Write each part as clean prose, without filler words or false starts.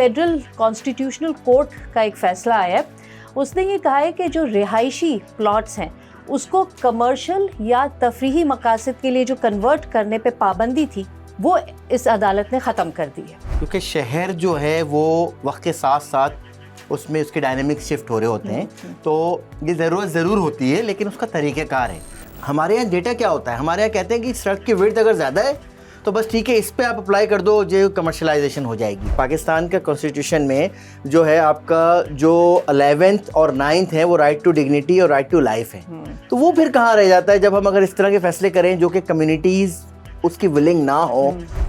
Federal constitutional court का एक फैसला आया है। उसने ये कहा है कि जो रिहायशी प्लॉट्स हैं उसको कमर्शियल या तफरीही मकासद के लिए जो कन्वर्ट करने पे पाबंदी थी वो इस अदालत ने ख़त्म कर दी है। क्योंकि शहर जो है वो वक्त के साथ साथ उसमें उसके डायनेमिक्स शिफ्ट हो रहे होते हैं, तो ये ज़रूरत ज़रूर होती है, लेकिन उसका तरीक़ाकार है। हमारे यहाँ डेटा क्या होता है, हमारे यहाँ कहते हैं कि सड़क की विड्थ अगर ज़्यादा है तो बस ठीक है, इस पे आप अप्लाई कर दो, जो कमर्शलाइजेशन हो जाएगी। पाकिस्तान का कॉन्स्टिट्यूशन में जो है आपका जो 11th और 9th है वो राइट टू डिग्निटी और राइट टू लाइफ है। तो वो फिर कहाँ रह जाता है जब हम अगर इस तरह के फैसले करें जो कि कम्युनिटीज़ उसकी विलिंग ना हो।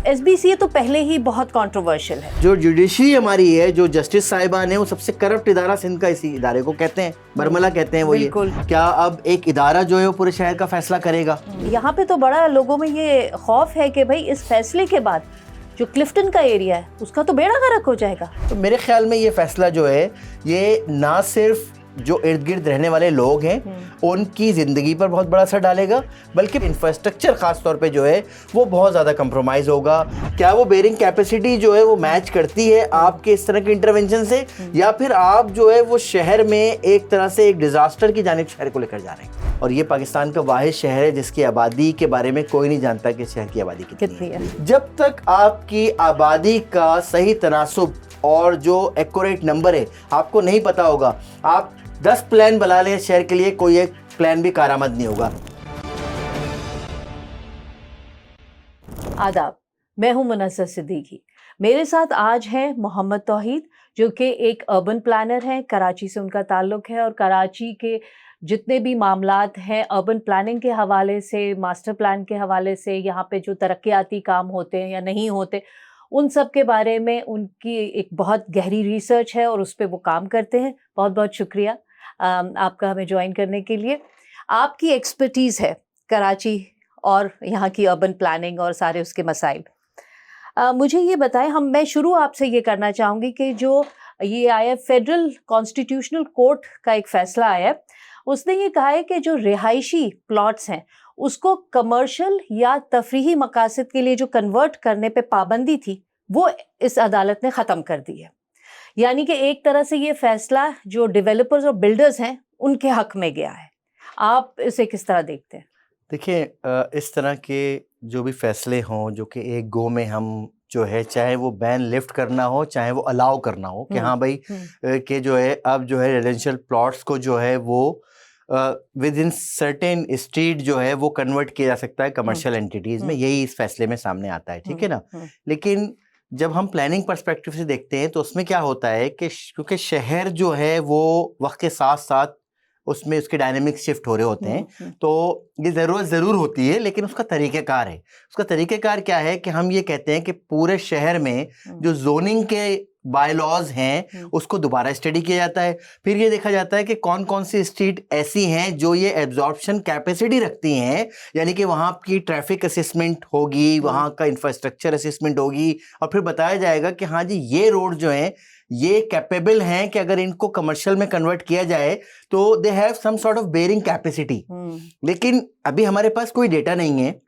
SBCA तो पहले ही बहुत कंट्रोवर्शियल है। जो जुडिशरी हमारी है, जो जस्टिस साहिबान है, वो सबसे करप्ट इदारा सिंध का इसी इदारे को कहते हैं, बरमला कहते हैं वो। ये क्या अब एक इदारा जो है वो पूरे शहर का फैसला करेगा? यहाँ पे तो बड़ा लोगों में ये खौफ है कि भाई इस फैसले के बाद जो क्लिफ्टन का एरिया है उसका तो बेड़ा गर्क हो जाएगा। तो मेरे ख्याल में ये फैसला जो है ये ना सिर्फ जो इर्द गिर्द रहने वाले लोग हैं उनकी ज़िंदगी पर बहुत बड़ा असर डालेगा, बल्कि इंफ्रास्ट्रक्चर ख़ास तौर पे जो है वो बहुत ज़्यादा कंप्रोमाइज़ होगा। क्या वो बेरिंग कैपेसिटी जो है वो मैच करती है आपके इस तरह के इंटरवेंशन से, या फिर आप जो है वो शहर में एक तरह से एक डिज़ास्टर की जानिब शहर को लेकर जा रहे हैं? और ये पाकिस्तान का वाहिद शहर है जिसकी आबादी के बारे में कोई नहीं जानता कि शहर की आबादी कितनी है। जब तक आपकी आबादी का सही तनासुब और जो एक्यूरेट नंबर है आपको नहीं पता होगा, आप 10 प्लान बना लें शहर के लिए, कोई एक प्लान भी कारामद नहीं होगा। आदाब, मैं हूं मुनस्सर सिद्दीकी। मेरे साथ आज हैं मोहम्मद तौहीद जो कि एक अर्बन प्लानर हैं, कराची से उनका ताल्लुक है और कराची के जितने भी मामलात हैं अर्बन प्लानिंग के हवाले से, मास्टर प्लान के हवाले से, यहाँ पे जो तरक्याती काम होते हैं या नहीं होते, उन सब के बारे में उनकी एक बहुत गहरी रिसर्च है और उस पर वो काम करते हैं। बहुत बहुत शुक्रिया आपका हमें ज्वाइन करने के लिए। आपकी एक्सपर्टीज़ है कराची और यहाँ की अर्बन प्लानिंग और सारे उसके मसाइल। मुझे ये बताएं, मैं शुरू आपसे ये करना चाहूँगी कि जो ये आया फेडरल कॉन्स्टिट्यूशनल कोर्ट का एक फ़ैसला आया है, उसने ये कहा है कि जो रिहायशी प्लॉट्स हैं उसको कमर्शियल या तफरीही मकासद के लिए जो कन्वर्ट करने पे पाबंदी थी वो इस अदालत ने ख़त्म कर दी है। यानी कि एक तरह से ये फैसला जो डेवलपर्स और बिल्डर्स हैं उनके हक में गया है। आप इसे किस तरह देखते हैं? देखिए, इस तरह के जो भी फैसले हों जो कि एक गो में हम जो है, चाहे वो बैन लिफ्ट करना हो चाहे वो अलाउ करना हो कि हाँ भाई कि जो है अब जो है रेजिडेंशियल प्लॉट्स को जो है वो विद इन सर्टेन स्ट्रीट जो है वो कन्वर्ट किया जा सकता है कमर्शियल एंटिटीज़ में। यही इस फैसले में सामने आता है, ठीक है ना। लेकिन जब हम प्लानिंग पर्सपेक्टिव से देखते हैं तो उसमें क्या होता है कि क्योंकि शहर जो है वो वक्त के साथ साथ उसमें उसके डायनेमिक्स शिफ्ट हो रहे होते हैं, तो ये ज़रूरत ज़रूर होती है, लेकिन उसका तरीक़ेकार है। उसका तरीक़ेकार क्या है कि हम ये कहते हैं कि पूरे शहर में जो जोनिंग के बायलॉज हैं उसको दोबारा स्टडी किया जाता है। फिर ये देखा जाता है कि कौन कौन सी स्ट्रीट ऐसी हैं जो ये एब्जॉर्प्शन कैपेसिटी रखती हैं, यानी कि वहाँ की ट्रैफिक असेसमेंट होगी, वहाँ का इंफ्रास्ट्रक्चर असेसमेंट होगी, और फिर बताया जाएगा कि हाँ जी ये रोड जो हैं ये कैपेबल हैं कि अगर इनको कमर्शियल में कन्वर्ट किया जाए तो they have some sort of bearing capacity. लेकिन अभी हमारे पास कोई डेटा नहीं है।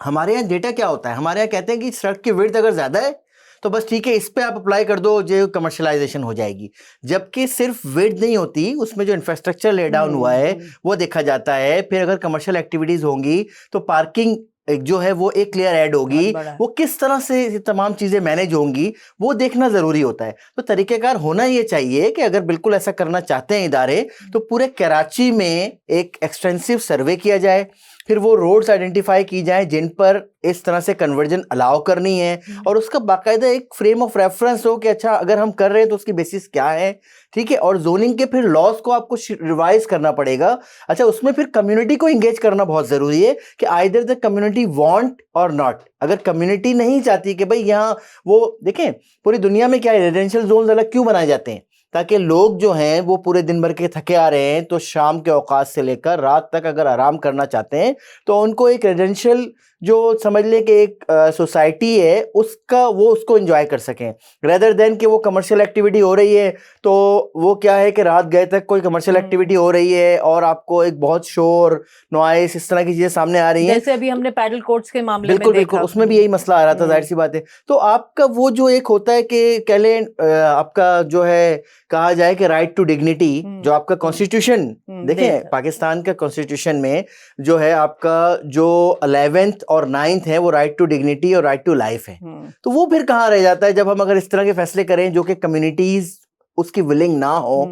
हमारे यहाँ डेटा क्या होता है, हमारे यहाँ कहते हैं कि सड़क की विड्थ अगर ज़्यादा है तो बस ठीक है, इस पे आप अप्लाई कर दो, जो कमर्शलाइजेशन हो जाएगी। जबकि सिर्फ विड्थ नहीं होती, उसमें जो इंफ्रास्ट्रक्चर ले डाउन हुआ है वो देखा जाता है। फिर अगर कमर्शियल एक्टिविटीज़ होंगी तो पार्किंग जो है वो एक क्लियर ऐड होगी, वो किस तरह से तमाम चीज़ें मैनेज होंगी वो देखना ज़रूरी होता है। तो तरीक़ेकार होना ये चाहिए कि अगर बिल्कुल ऐसा करना चाहते हैं इदारे तो पूरे कराची में एक एक्सटेंसिव सर्वे किया जाए, फिर वो रोड्स आइडेंटिफाई की जाए जिन पर इस तरह से कन्वर्जन अलाउ करनी है, और उसका बाकायदा एक फ्रेम ऑफ रेफरेंस हो कि अच्छा अगर हम कर रहे हैं तो उसकी बेसिस क्या है, ठीक है। और जोनिंग के फिर लॉज को आपको रिवाइज करना पड़ेगा। अच्छा, उसमें फिर कम्युनिटी को इंगेज करना बहुत ज़रूरी है कि आइदर द कम्युनिटी वांट और नॉट। अगर कम्युनिटी नहीं चाहती कि भाई यहाँ वो देखें, पूरी दुनिया में क्या है, रेजिडेंशियल जोन अलग क्यों बनाए जाते हैं, ताकि लोग जो हैं वो पूरे दिन भर के थके आ रहे हैं तो शाम के औकात से लेकर रात तक अगर आराम करना चाहते हैं तो उनको एक रेजिडेंशियल जो समझ ले कि एक सोसाइटी है उसका वो उसको एंजॉय कर सकें, रेदर देन कि वो कमर्शियल एक्टिविटी हो रही है तो वो क्या है कि रात गए तक कोई कमर्शियल एक्टिविटी हो रही है और आपको एक बहुत शोर नॉइस इस तरह की चीजें सामने आ रही हैं। जैसे अभी हमने पैडल कोर्ट्स के मामले में बिल्कुल देखा, बिल्कुल उसमें भी यही मसला आ रहा था, जाहिर सी बात है। तो आपका वो जो एक होता है कि कह लें आपका जो है कहा जाए कि राइट टू डिग्निटी, जो आपका कॉन्स्टिट्यूशन, देखें पाकिस्तान का कॉन्स्टिट्यूशन में जो है आपका जो 11th और 9th है वो राइट टू डिग्निटी और राइट टू लाइफ है। तो वो फिर कहाँ रह जाता है जब हम अगर इस तरह के फैसले करें जो कि कम्युनिटीज उसकी विलिंग ना हो।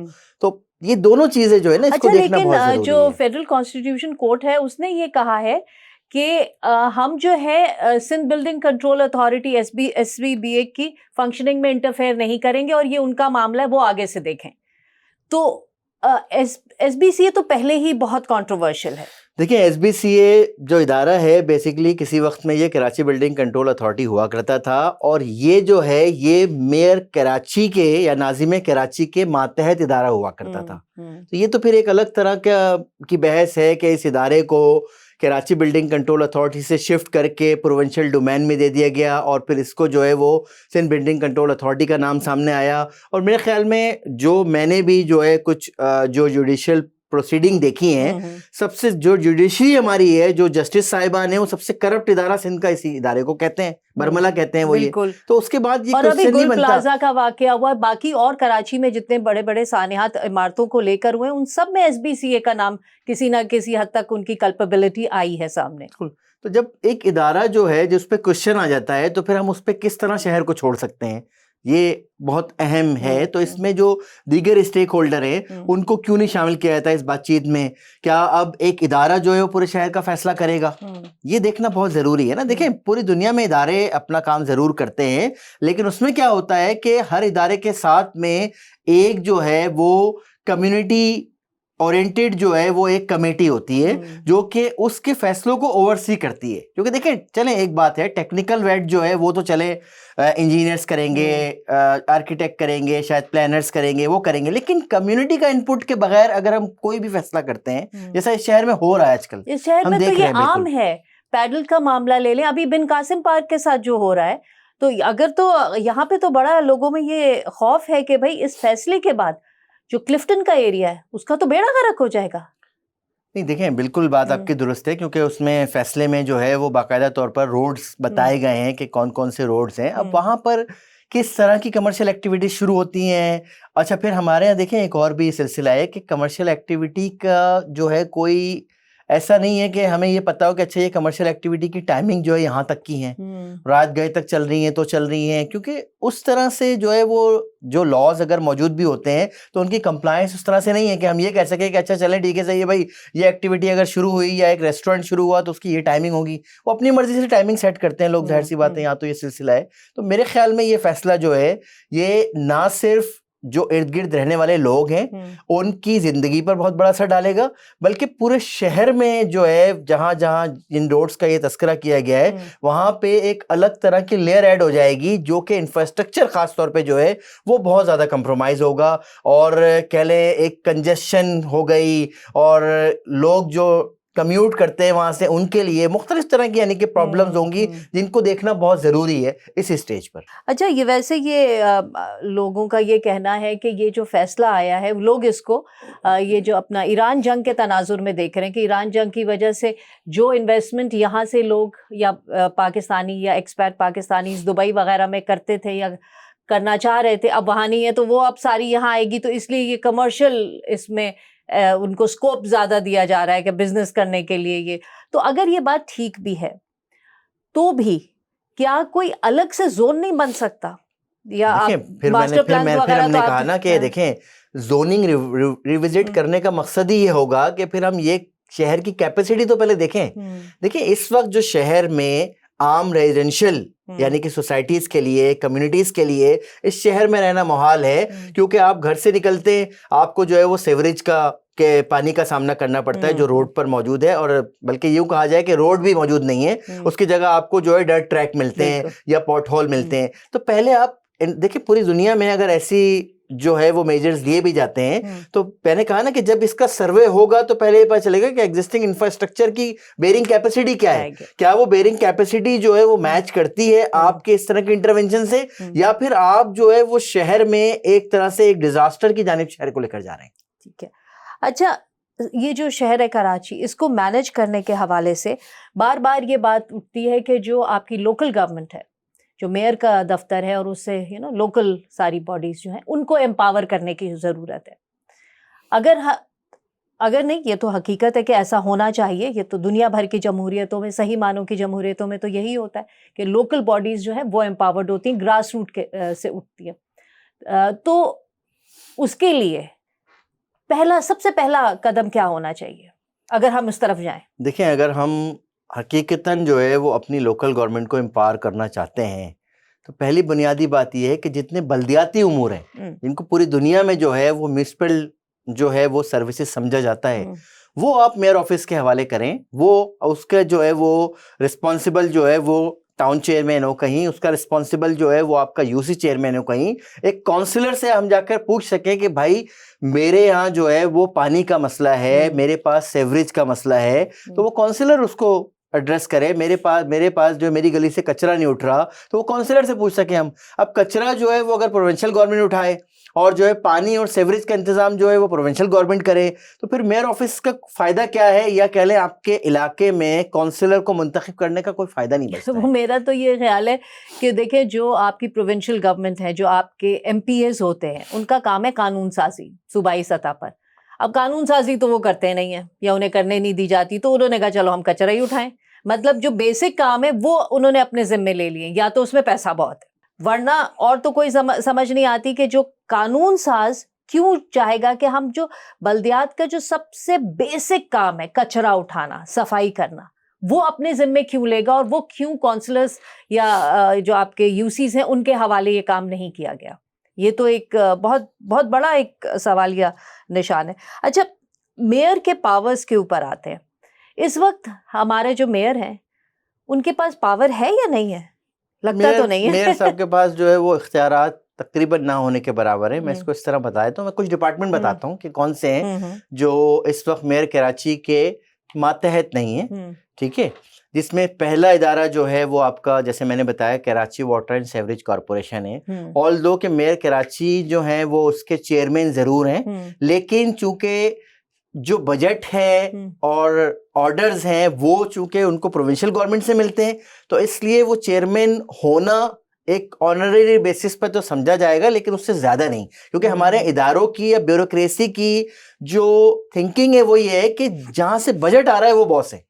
तो ये दोनों चीजें जो है ना इसको देखना बहुत जरूरी है। जो फेडरल कॉन्स्टिट्यूशन कोर्ट है उसने ये कहा है कि हम जो है Sindh building control authority SBBA की फंक्शनिंग में इंटरफेयर नहीं करेंगे और ये उनका मामला है, वो आगे से देखें। तो SBCA तो पहले ही बहुत कंट्रोवर्शियल है। देखिए SBCA जो इदारा है बेसिकली किसी वक्त में ये कराची बिल्डिंग कंट्रोल अथॉरिटी हुआ करता था और ये जो है ये मेयर कराची के या नाजिम कराची के मातहत इदारा हुआ करता था। तो ये तो फिर एक अलग तरह की बहस है कि इस इदारे को कराची बिल्डिंग कंट्रोल अथॉरिटी से शिफ्ट करके प्रोविंशियल डोमेन में दे दिया गया और फिर इसको जो है वो सिंध बिल्डिंग कंट्रोल अथॉरिटी का नाम सामने आया। और मेरे ख्याल में जो मैंने भी जो है कुछ जो जुडिशियल प्रोसीडिंग देखी हैं, सबसे जो जुडिशरी हमारी है, जो जस्टिस साहिबान है, वो सबसे करप्ट इदारा सिंध का इसी इदारे को कहते हैं, बरमला कहते हैं वो ये। तो उसके बाद ये और अभी क्वेश्चन नहीं गुल बनता। प्लाजा का वाकया हुआ, बाकी और कराची में जितने बड़े बड़े सानियात इमारतों को लेकर हुए उन सब में SBCA का नाम किसी ना किसी हद तक उनकी कल्पेबिलिटी आई है सामने। तो जब एक इदारा जो है जिस पे क्वेश्चन आ जाता है तो फिर हम उस पे किस तरह शहर को छोड़ सकते हैं, ये बहुत अहम है। तो इसमें जो दीगर स्टेक होल्डर हैं उनको क्यों नहीं शामिल किया जाता है इस बातचीत में? क्या अब एक इदारा जो है वो पूरे शहर का फैसला करेगा? ये देखना बहुत जरूरी है ना। देखें पूरी दुनिया में इदारे अपना काम जरूर करते हैं, लेकिन उसमें क्या होता है कि हर इदारे के साथ में एक जो है वो कम्युनिटी ओरिएंटेड जो है वो एक कमेटी होती है जो कि उसके फैसलों को ओवरसी करती है। क्योंकि देखें चलें एक बात है, टेक्निकल वेट जो है वो तो चले इंजीनियर्स करेंगे, आर्किटेक्ट करेंगे, शायद प्लानर्स करेंगे, वो करेंगे, लेकिन कम्युनिटी का इनपुट के बगैर अगर हम कोई भी फैसला करते हैं जैसा इस शहर में हो रहा है आजकल, इस शहर में तो ये आम है। पैडल का मामला ले लें, अभी बिन कासिम पार्क के साथ जो हो रहा है, तो अगर तो यहाँ पे तो बड़ा लोगों में ये खौफ है कि भाई इस फैसले के बाद जो क्लिफ्टन का एरिया है उसका तो बेड़ा गर्क हो जाएगा। नहीं देखें बिल्कुल बात आपकी दुरुस्त है, क्योंकि उसमें फैसले में जो है वो बाकायदा तौर पर रोड्स बताए गए हैं कि कौन कौन से रोड्स हैं। अब वहाँ पर किस तरह की कमर्शियल एक्टिविटी शुरू होती हैं। अच्छा फिर हमारे यहाँ देखें एक और भी सिलसिला है कि कमर्शियल एक्टिविटी का जो है कोई ऐसा नहीं है कि हमें ये पता हो कि अच्छा ये कमर्शियल एक्टिविटी की टाइमिंग जो है यहाँ तक की है, रात गए तक चल रही हैं तो चल रही हैं, क्योंकि उस तरह से जो है वो जो लॉज अगर मौजूद भी होते हैं तो उनकी कंप्लायंस उस तरह से नहीं है कि हम ये कह सकें कि अच्छा चलें ठीक है सही है भाई, ये एक्टिविटी अगर शुरू हुई या एक रेस्टोरेंट शुरू हुआ तो उसकी ये टाइमिंग होगी। वो अपनी मर्जी से टाइमिंग सेट करते हैं लोग, जाहिर सी बात है, यहाँ तो ये सिलसिला है। तो मेरे ख्याल में ये फैसला जो है ये ना सिर्फ जो इर्द गिर्द रहने वाले लोग हैं उनकी जिंदगी पर बहुत बड़ा असर डालेगा, बल्कि पूरे शहर में जो है जहां जहां जिन रोड्स का ये तस्करा किया गया है वहां पे एक अलग तरह की लेयर ऐड हो जाएगी, जो कि इंफ्रास्ट्रक्चर खास तौर पे जो है वो बहुत ज्यादा कंप्रोमाइज होगा और कह लें एक कंजेशन हो गई, और लोग जो कम्यूट करते हैं वहां से उनके लिए मुख्तलिफ तरह की यानी कि प्रॉब्लम्स होंगी जिनको देखना बहुत जरूरी है इस स्टेज पर। अच्छा ये वैसे ये लोगों का ये कहना है कि ये जो फैसला आया है लोग इसको ये जो अपना ईरान जंग के तनाजुर में देख रहे हैं कि ईरान जंग की वजह से जो इन्वेस्टमेंट यहाँ से लोग या पाकिस्तानी या एक्सपैट पाकिस्तानी दुबई वगैरह में करते थे या करना चाह रहे थे, अब वहाँ नहीं है तो वो अब सारी यहाँ आएगी, तो इसलिए ये कमर्शियल इसमें उनको स्कोप ज्यादा दिया जा रहा है कि बिजनेस करने के लिए ये। तो अगर ये बात ठीक भी है तो भी क्या कोई अलग से जोन नहीं बन सकता? या फिर हमने कहा ना कि देखें जोनिंग रिविजिट करने का मकसद ही ये होगा कि फिर हम ये शहर की कैपेसिटी तो पहले देखें। देखिए इस वक्त जो शहर में आम रेजिडेंशियल यानी कि सोसाइटीज के लिए, कम्युनिटीज के लिए इस शहर में रहना मुहाल है, क्योंकि आप घर से निकलते हैं आपको जो है वो सीवरेज का के पानी का सामना करना पड़ता है जो रोड पर मौजूद है, और बल्कि यूं कहा जाए कि रोड भी मौजूद नहीं है, उसकी जगह आपको जो है डर्ट ट्रैक मिलते हैं या पॉट होल मिलते हैं। तो पहले आप देखिए पूरी दुनिया में अगर ऐसी जो है वो मेजर्स दिए भी जाते हैं। तो मैंने कहा ना कि जब इसका सर्वे होगा तो पहले ये पता चलेगा कि एग्जिस्टिंग इंफ्रास्ट्रक्चर की बेयरिंग कैपेसिटी क्या है, क्या वो बेयरिंग कैपेसिटी जो है वो मैच करती है आपके इस तरह के इंटरवेंशन से, या फिर आप जो है वो शहर में एक तरह से एक डिजास्टर की जानिब शहर को लेकर जा रहे हैं। ठीक है। अच्छा, ये जो शहर है कराची, इसको मैनेज करने के हवाले से बार बार ये बात उठती है कि जो आपकी लोकल गवर्नमेंट है, जो मेयर का दफ्तर है और उससे लोकल सारी बॉडीज जो हैं उनको एम्पावर करने की ज़रूरत है। अगर नहीं, ये तो हकीकत है कि ऐसा होना चाहिए, ये तो दुनिया भर की जमहूरियतों में, सही मानों की जमहूरियतों में तो यही होता है कि लोकल बॉडीज़ जो हैं वो एम्पावर्ड होती हैं, ग्रास रूट से उठती है। तो उसके लिए सबसे पहला कदम क्या होना चाहिए अगर हम उस तरफ जाएं? देखिए, अगर हम हकीकतन जो है वो अपनी लोकल गवर्नमेंट को एम्पावर करना चाहते हैं तो पहली बुनियादी बात यह है कि जितने बल्दियाती उमूर हैं जिनको पूरी दुनिया में जो है वो म्युनिसिपल जो है वो सर्विसेज समझा जाता है, वो आप मेयर ऑफिस के हवाले करें। वो उसके जो है वो रिस्पॉन्सिबल जो है वो टाउन चेयरमैन हो कहीं, उसका रिस्पॉन्सिबल जो है वो आपका यूसी चेयरमैन हो कहीं, एक काउंसलर से हम जाकर पूछ सकें कि भाई मेरे यहाँ जो है वो पानी का मसला है, मेरे पास सेवरेज का मसला है, तो वो काउंसलर उसको एड्रेस करे। मेरे पास जो मेरी गली से कचरा नहीं उठ रहा तो वो काउंसलर से पूछ सके हम। अब कचरा जो है वो अगर प्रोविंशियल गवर्नमेंट उठाए और जो है पानी और सेवरेज का इंतजाम जो है वो प्रोविंशियल गवर्नमेंट करे, तो फिर मेयर ऑफिस का फायदा क्या है, या कह लें आपके इलाके में काउंसलर को मुंतखब करने का कोई फायदा नहीं बचता है। मेरा तो ये ख्याल है कि देखें, जो आपकी प्रोविंशियल गवर्नमेंट है, जो आपके MPs होते हैं, उनका काम है कानून साजी सूबाई सतह पर। अब कानून साजी तो वो करते नहीं है या उन्हें करने नहीं दी जाती, तो उन्होंने कहा चलो हम कचरा ही उठाएं। मतलब जो बेसिक काम है वो उन्होंने अपने जिम्मे ले लिए, या तो उसमें पैसा बहुत है, वरना और तो कोई समझ नहीं आती कि जो कानून साज क्यों चाहेगा कि हम जो बल्दियात का जो सबसे बेसिक काम है कचरा उठाना, सफाई करना, वो अपने जिम्मे क्यों लेगा, और वो क्यों काउंसलर्स या जो आपके यूसीज हैं उनके हवाले ये काम नहीं किया गया। ये तो एक बहुत बहुत बड़ा एक सवालिया निशान है। अच्छा, मेयर के पावर्स के ऊपर आते हैं। इस वक्त हमारे जो मेयर हैं उनके पास पावर है या नहीं है? लगता तो नहीं है। मेयर साहब के पास जो है वो इख्तियारात तकरीबन ना होने के बराबर है। मैं इसको इस तरह बताया तो मैं कुछ डिपार्टमेंट बताता हूँ कि कौन से हैं जो इस वक्त मेयर कराची के मातहत नहीं है, ठीक है। जिसमें पहला इदारा जो है वो आपका, जैसे मैंने बताया, Karachi water and sewerage corporation है। ऑल्दो के मेयर कराची जो है वो उसके चेयरमैन जरूर हैं, लेकिन चूंकि जो बजट है और ऑर्डर्स हैं वो चूंकि उनको प्रोविंशियल गवर्नमेंट से मिलते हैं, तो इसलिए वो चेयरमैन होना एक ऑनररी बेसिस पर तो समझा जाएगा, लेकिन उससे ज्यादा नहीं। क्योंकि हमारे इदारों की या ब्यूरोक्रेसी की जो थिंकिंग है वो ये है कि जहां से बजट आ रहा है वो बॉस है,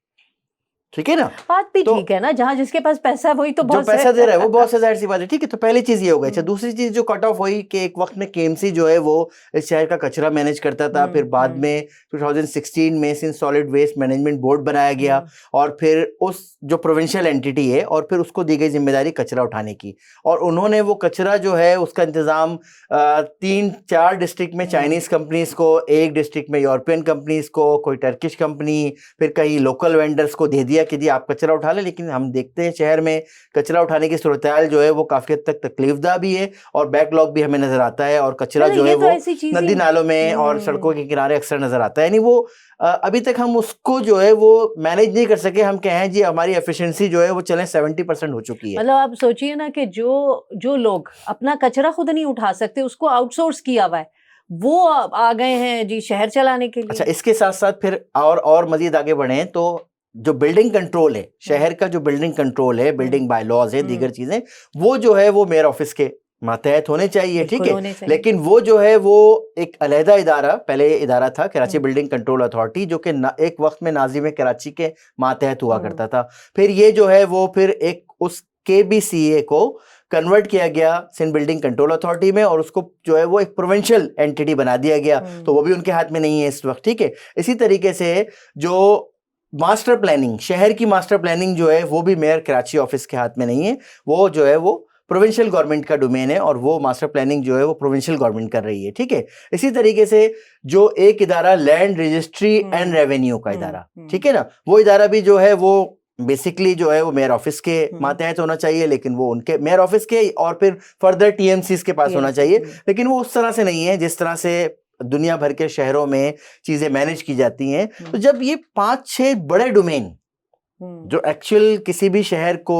ठीक है ना। बात भी तो ठीक है ना, जहां जिसके पास पैसा है वही तो बॉस है, जो पैसा दे रहा है वो बॉस है, जाहिर सी बात है, ठीक है। तो पहली चीज ये हो गई। अच्छा, दूसरी चीज जो कट ऑफ हुई कि एक वक्त में KMC जो है वो इस शहर का कचरा मैनेज करता था, फिर बाद में 2016 में Sindh solid waste management board बनाया गया, और फिर उस जो प्रोविंशियल एंटिटी है और फिर उसको दी गई जिम्मेदारी कचरा उठाने की, और उन्होंने वो कचरा जो है उसका इंतजाम 3-4 डिस्ट्रिक्ट में चाइनीज कंपनीज को, एक डिस्ट्रिक्ट में यूरोपियन कंपनीज को, कोई टर्किश कंपनी, फिर कई लोकल वेंडर्स को दे दिया कि जी आप कचरा उठा लें। लेकिन हम देखते हैं शहर में कचरा उठाने की सूरत-ए-हाल जो है वो काफी हद तक तकलीफदा भी है और बैकलॉग भी हमें नजर आता है, और कचरा जो है वो नदी नालों में और सड़कों के किनारे अक्सर नजर आता है। यानी वो अभी तक हम उसको जो है वो मैनेज नहीं कर सके। हम कहें जी हमारी एफिशिएंसी जो है वो चलें 70% हो चुकी है। मतलब आप सोचिए ना कि जो लोग अपना कचरा खुद नहीं उठा सकते, उसको आउटसोर्स किया हुआ है, वो आ गए हैं जी शहर चलाने के लिए। अच्छा, इसके साथ साथ फिर और मजीद आगे बढ़े तो जो बिल्डिंग कंट्रोल है, शहर का जो बिल्डिंग कंट्रोल है, बिल्डिंग बाय लॉज है, दीगर चीजें, वो जो है वो मेयर ऑफिस के मातहत होने चाहिए, ठीक है। लेकिन वो जो है वो एक अलहदा इदारा, पहले इदारा था कराची बिल्डिंग कंट्रोल अथॉरिटी, जो कि एक वक्त में नाज़िम कराची के मातहत हुआ करता था। फिर ये जो है वो फिर एक उस KBCA को कन्वर्ट किया गया सिंध बिल्डिंग कंट्रोल अथॉरिटी में, और उसको जो है वो एक प्रोविंशियल एंटिटी बना दिया गया, तो वो भी उनके हाथ में नहीं है इस वक्त, ठीक है। इसी तरीके से जो मास्टर प्लानिंग, शहर की मास्टर प्लानिंग जो है वो भी मेयर कराची ऑफिस के हाथ में नहीं है, वो जो है वो प्रोविंशियल गवर्नमेंट का डोमेन है, और वो मास्टर प्लानिंग जो है वो प्रोविंशियल गवर्नमेंट कर रही है, ठीक है। इसी तरीके से जो एक इदारा लैंड रजिस्ट्री एंड रेवेन्यू का इदारा, ठीक है ना, वो इदारा भी जो है वो बेसिकली जो है वो मेयर ऑफिस के हम्म। मातहत होना चाहिए, लेकिन वो उनके मेयर ऑफिस के और फिर फर्दर टीएमसीज के पास होना चाहिए, लेकिन वो उस तरह से नहीं है जिस तरह से दुनिया भर के शहरों में चीजें मैनेज की जाती हैं। तो जब ये 5-6 बड़े डोमेन जो एक्चुअल किसी भी शहर को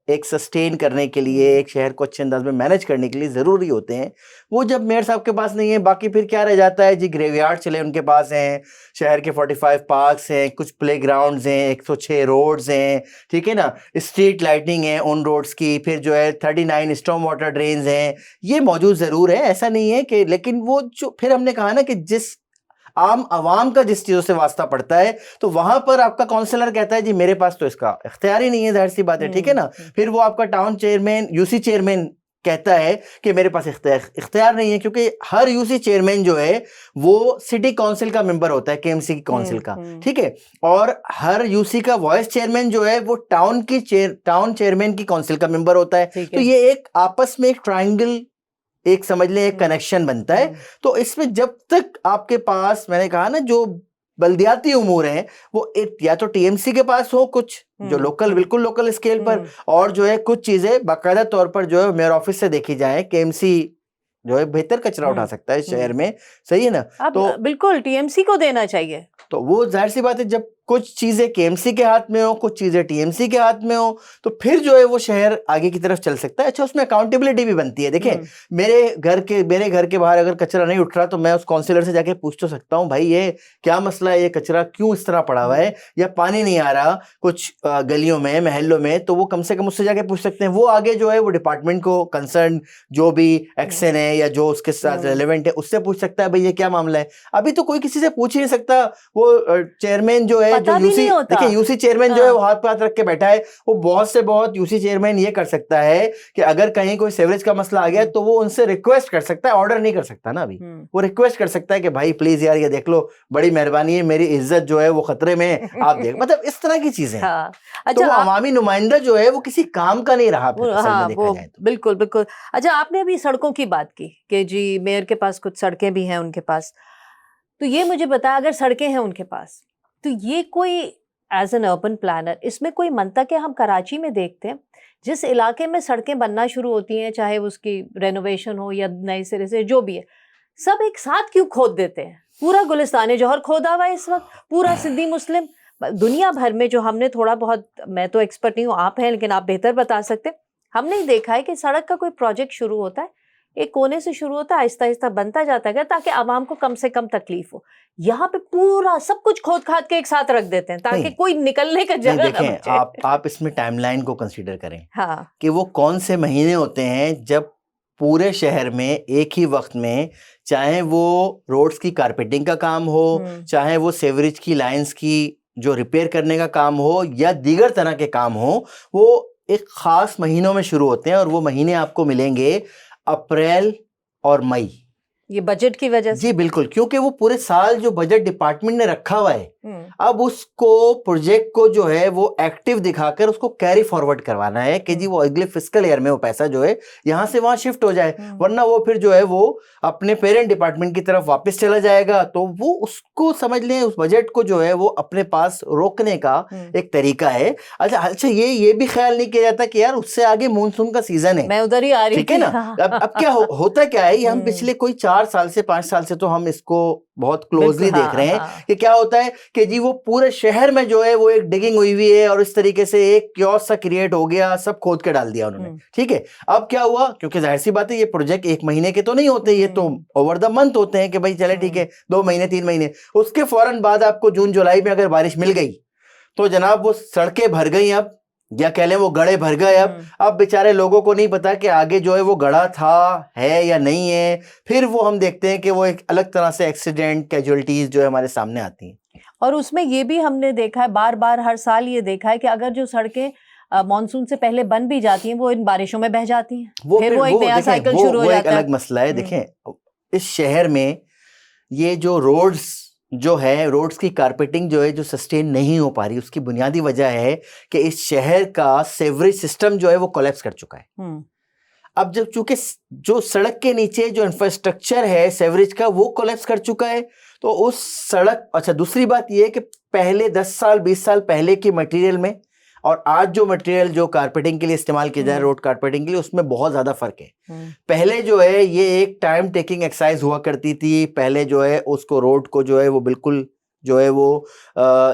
एक सस्टेन करने के लिए, एक शहर को अच्छे अंदाज में मैनेज करने के लिए जरूरी होते हैं, वो जब मेयर साहब के पास नहीं है, बाकी फिर क्या रह जाता है जी? ग्रेवयार्ड चले उनके पास हैं, शहर के 45 पार्क्स हैं, कुछ प्ले ग्राउंड्स हैं, 106 रोड्स हैं, ठीक है ना, स्ट्रीट लाइटिंग है उन रोड्स की, फिर जो है 39 स्टॉर्म वाटर ड्रेन्स हैं, ये मौजूद जरूर है, ऐसा नहीं है कि, लेकिन वो जो फिर हमने कहा ना कि जिस आम आवाम का जिस चीजों से वास्ता पड़ता है, तो वहां पर आपका काउंसलर कहता है जी मेरे पास तो इसका इख्तियार ही नहीं है, जाहिर सी बात है, ठीक है ना। फिर वो आपका टाउन चेयरमैन, यूसी चेयरमैन कहता है कि मेरे पास इख्तियार नहीं है, क्योंकि हर यूसी चेयरमैन जो है वो सिटी काउंसिल का मेंबर होता है, केएमसी की काउंसिल का, ठीक है, और हर यूसी का वाइस चेयरमैन जो है वो टाउन चेयरमैन की काउंसिल का मेंबर होता है। तो ये एक आपस में एक ट्रायंगल, एक समझ लें एक कनेक्शन बनता है। तो इसमें जब तक आपके पास, मैंने कहा ना, जो बल्दियाती उमूर हैं वो या तो टीएमसी के पास हो, कुछ जो लोकल, बिल्कुल लोकल स्केल पर, और जो है कुछ चीजें बाकायदा तौर पर जो है मेयर ऑफिस से देखी जाए। केएमसी जो है बेहतर कचरा उठा सकता है शहर में, सही है ना, तो बिल्कुल टीएमसी को देना चाहिए। तो वो जाहिर सी बात है, जब कुछ चीजें केएमसी के हाथ में हो, कुछ चीजें टीएमसी के हाथ में हो, तो फिर जो है वो शहर आगे की तरफ चल सकता है। अच्छा, उसमें अकाउंटेबिलिटी भी बनती है। देखें, मेरे घर के बाहर अगर कचरा नहीं उठ रहा, तो मैं उस काउंसलर से जाके पूछ तो सकता हूँ, भाई ये क्या मसला है, ये कचरा क्यों इस तरह पड़ा हुआ है, या पानी नहीं आ रहा कुछ गलियों में, महल्लों में, तो वो कम से कम उससे जाके पूछ सकते हैं। वो आगे जो है वो डिपार्टमेंट को कंसर्न जो भी एक्शन है या जो उसके साथ रेलेवेंट है उससे पूछ सकता है, भाई ये क्या मामला है। अभी तो कोई किसी से पूछ ही नहीं सकता। वो चेयरमैन जो है, जो यूसी, देखिए यूसी चेयरमैन जो है वो हाथ पे हाथ रख के बैठा है। वो बहुत से बहुत यूसी चेयरमैन ये कर सकता है कि अगर कहीं कोई सीवरेज का मसला आ गया तो वो उनसे रिक्वेस्ट कर सकता है, ऑर्डर नहीं कर सकता ना। अभी वो रिक्वेस्ट कर सकता है कि भाई प्लीज यार ये देख लो, बड़ी मेहरबानी है, मेरी इज्जत जो है वो खतरे में, आप देख, मतलब इस तरह की चीजें। तो वो अवामी नुमाइंदा जो है वो किसी काम का नहीं रहा। बिल्कुल बिल्कुल। अच्छा, आपने अभी सड़कों की बात की कि जी मेयर के पास कुछ सड़कें भी हैं उनके पास, तो ये मुझे बता, अगर सड़कें हैं उनके पास, तो ये कोई एज एन अर्बन प्लानर इसमें कोई मनता के हम कराची में देखते हैं, जिस इलाके में सड़कें बनना शुरू होती हैं, चाहे उसकी रेनोवेशन हो या नए सिरे से जो भी है, सब एक साथ क्यों खोद देते हैं? पूरा गुलिस्तान जौहर खोदा हुआ है इस वक्त, पूरा सिद्दी मुस्लिम, दुनिया भर में जो हमने थोड़ा बहुत, मैं तो एक्सपर्ट नहीं हूँ, आप हैं लेकिन आप बेहतर बता सकते, हमने ही देखा है कि सड़क का कोई प्रोजेक्ट शुरू होता है, एक कोने से शुरू होता है, आहिस्ता आहिस्ता बनता जाता है ताकि आवाम को कम से कम तकलीफ हो। यहाँ पे पूरा सब कुछ खोद खाद के एक साथ रख देते हैं ताकि कोई निकलने का जगह ना बचे। आप इसमें टाइमलाइन को कंसीडर करें, हाँ, कि वो कौन से महीने होते हैं जब पूरे शहर में एक ही वक्त में, चाहे वो रोड्स की कारपेटिंग का काम हो, चाहे वो सेवरेज की लाइंस की जो रिपेयर करने का काम हो, या दीगर तरह के काम हो, वो एक खास महीनों में शुरू होते हैं। और वो महीने आपको मिलेंगे अप्रैल और मई। ये बजट की वजह से? जी बिल्कुल, क्योंकि वो पूरे साल जो बजट डिपार्टमेंट ने रखा हुआ है, अब उसको प्रोजेक्ट को जो है वो एक्टिव दिखाकर उसको कैरी फॉरवर्ड करवाना है कि जी वो अगले फिस्कल ईयर में वो पैसा जो है यहाँ से वहां शिफ्ट हो जाए, वरना वो फिर जो है वो अपने पेरेंट डिपार्टमेंट की तरफ वापस चला जाएगा। तो वो उसको समझ लें, उस बजट को जो है वो अपने पास रोकने का एक तरीका है। अच्छा, ये भी ख्याल नहीं किया जाता कि यार उससे आगे मानसून का सीजन है, मैं उधर ही आ रही, ठीक है ना। अब क्या होता क्या है, हम पिछले कोई 4 साल से 5 साल से तो हम इसको बहुत क्लोजली देख रहे हैं कि क्या होता है कि जी वो पूरे शहर में जो है वो एक डिगिंग हुई हुई है, और इस तरीके से एक क्योस सा क्रिएट हो गया, सब खोद के डाल दिया उन्होंने, ठीक है। अब क्या हुआ, क्योंकि जाहिर सी बात है ये प्रोजेक्ट 1 महीने के तो नहीं होते, ये तो ओवर द मंथ होते हैं कि भाई चले ठीक है 2 महीने 3 महीने, उसके फौरन बाद आपको जून जुलाई में अगर बारिश मिल गई तो जनाब वो सड़कें भर गई, अब या कह लें वो गड्ढे भर गए। अब बेचारे लोगों को नहीं पता कि आगे जो है वो गड्ढा था है या नहीं है। फिर वो हम देखते हैं कि वो एक अलग तरह से एक्सीडेंट, कैजुअलिटीज जो है हमारे सामने आती हैं। और उसमें ये भी हमने देखा है, बार बार हर साल ये देखा है कि अगर जो सड़कें मॉनसून से पहले बन भी जाती हैं, वो इन बारिशों में बह जाती हैं, फिर वो एक नया साइकिल शुरू हो जाता है। अलग मसला है। देखें, इस शहर में ये जो रोड्स जो है, रोड्स की कारपेटिंग जो है जो सस्टेन नहीं हो पा रही, उसकी बुनियादी वजह है कि इस शहर का सेवरेज सिस्टम जो है वो कोलैप्स कर चुका है। अब जब चूंकि जो सड़क के नीचे जो इंफ्रास्ट्रक्चर है सेवरेज का वो कोलैप्स कर चुका है, तो उस सड़क, अच्छा दूसरी बात ये है कि पहले 10 साल 20 साल पहले की मटेरियल में और आज जो मटेरियल जो कारपेटिंग के लिए इस्तेमाल किया जाए, रोड कारपेटिंग के लिए, उसमें बहुत ज्यादा फर्क है। पहले जो है ये एक टाइम टेकिंग एक्सरसाइज हुआ करती थी। पहले जो है उसको रोड को जो है वो बिल्कुल जो है वो